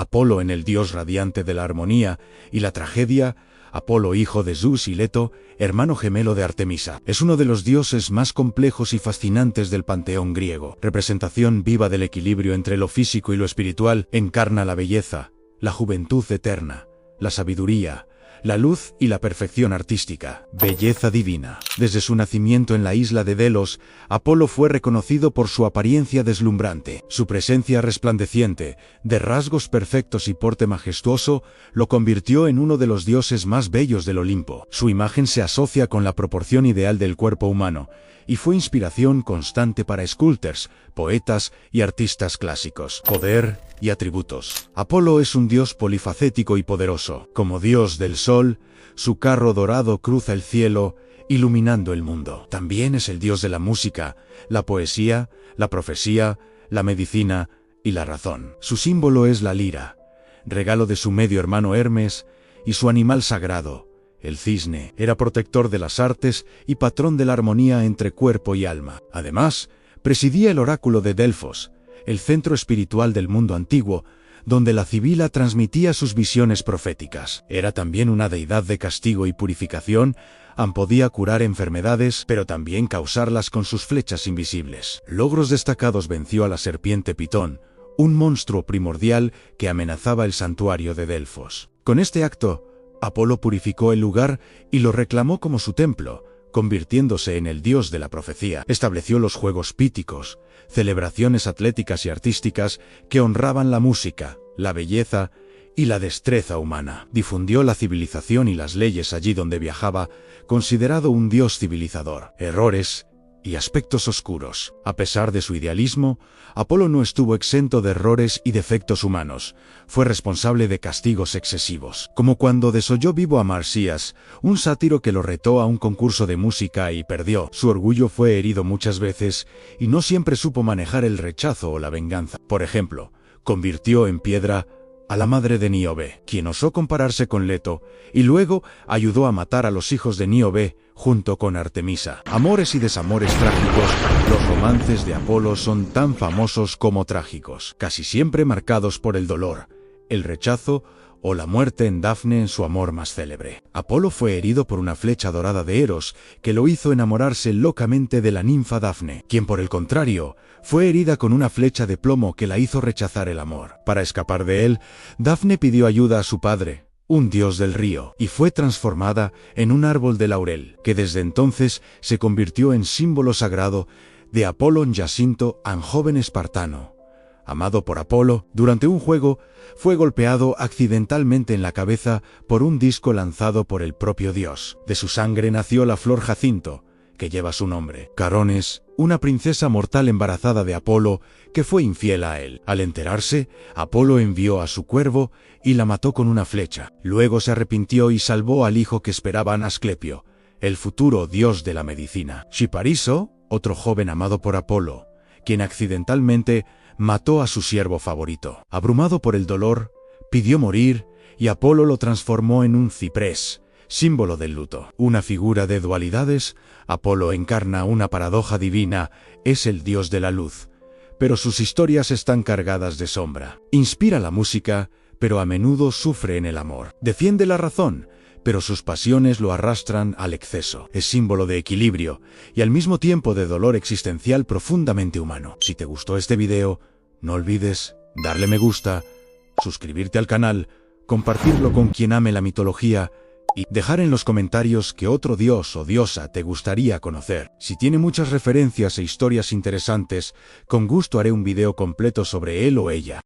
Apolo en el dios radiante de la armonía y la tragedia, Apolo hijo de Zeus y Leto, hermano gemelo de Artemisa. Es uno de los dioses más complejos y fascinantes del panteón griego. Representación viva del equilibrio entre lo físico y lo espiritual, encarna la belleza, la juventud eterna, la sabiduría, la luz y la perfección artística. Belleza divina. Desde su nacimiento en la isla de Delos, Apolo fue reconocido por su apariencia deslumbrante. Su presencia resplandeciente, de rasgos perfectos y porte majestuoso, lo convirtió en uno de los dioses más bellos del Olimpo. Su imagen se asocia con la proporción ideal del cuerpo humano, y fue inspiración constante para escultores, poetas y artistas clásicos. Poder y atributos. Apolo es un dios polifacético y poderoso. Como dios del sol, su carro dorado cruza el cielo, iluminando el mundo. También es el dios de la música, la poesía, la profecía, la medicina y la razón. Su símbolo es la lira, regalo de su medio hermano Hermes, y su animal sagrado, el cisne. Era protector de las artes y patrón de la armonía entre cuerpo y alma. Además, presidía el oráculo de Delfos, el centro espiritual del mundo antiguo, donde la Cibila transmitía sus visiones proféticas. Era también una deidad de castigo y purificación, podía curar enfermedades, pero también causarlas con sus flechas invisibles. Logros destacados: venció a la serpiente Pitón, un monstruo primordial que amenazaba el santuario de Delfos. Con este acto, Apolo purificó el lugar y lo reclamó como su templo, convirtiéndose en el dios de la profecía. Estableció los Juegos Píticos, celebraciones atléticas y artísticas que honraban la música, la belleza y la destreza humana. Difundió la civilización y las leyes allí donde viajaba, considerado un dios civilizador. Errores y aspectos oscuros. A pesar de su idealismo, Apolo no estuvo exento de errores y defectos humanos. Fue responsable de castigos excesivos, como cuando desolló vivo a Marsías, un sátiro que lo retó a un concurso de música y perdió. Su orgullo fue herido muchas veces y no siempre supo manejar el rechazo o la venganza. Por ejemplo, convirtió en piedra a la madre de Níobe, quien osó compararse con Leto, y luego ayudó a matar a los hijos de Níobe junto con Artemisa. Amores y desamores trágicos. Los romances de Apolo son tan famosos como trágicos, casi siempre marcados por el dolor, el rechazo o la muerte en Dafne en su amor más célebre. Apolo fue herido por una flecha dorada de Eros, que lo hizo enamorarse locamente de la ninfa Dafne, quien por el contrario, fue herida con una flecha de plomo que la hizo rechazar el amor. Para escapar de él, Dafne pidió ayuda a su padre, un dios del río, y fue transformada en un árbol de laurel, que desde entonces se convirtió en símbolo sagrado de Apolón Yacinto, un joven espartano. Amado por Apolo, durante un juego, fue golpeado accidentalmente en la cabeza por un disco lanzado por el propio dios. De su sangre nació la flor Jacinto, que lleva su nombre. Carones, una princesa mortal embarazada de Apolo, que fue infiel a él. Al enterarse, Apolo envió a su cuervo y la mató con una flecha. Luego se arrepintió y salvó al hijo que esperaban, Asclepio, el futuro dios de la medicina. Shipariso, otro joven amado por Apolo, quien accidentalmente mató a su siervo favorito. Abrumado por el dolor, pidió morir y Apolo lo transformó en un ciprés, símbolo del luto. Una figura de dualidades, Apolo encarna una paradoja divina, es el dios de la luz, pero sus historias están cargadas de sombra. Inspira la música, pero a menudo sufre en el amor. Defiende la razón, pero sus pasiones lo arrastran al exceso. Es símbolo de equilibrio y al mismo tiempo de dolor existencial profundamente humano. Si te gustó este video, no olvides darle me gusta, suscribirte al canal, compartirlo con quien ame la mitología y dejar en los comentarios qué otro dios o diosa te gustaría conocer. Si tiene muchas referencias e historias interesantes, con gusto haré un video completo sobre él o ella.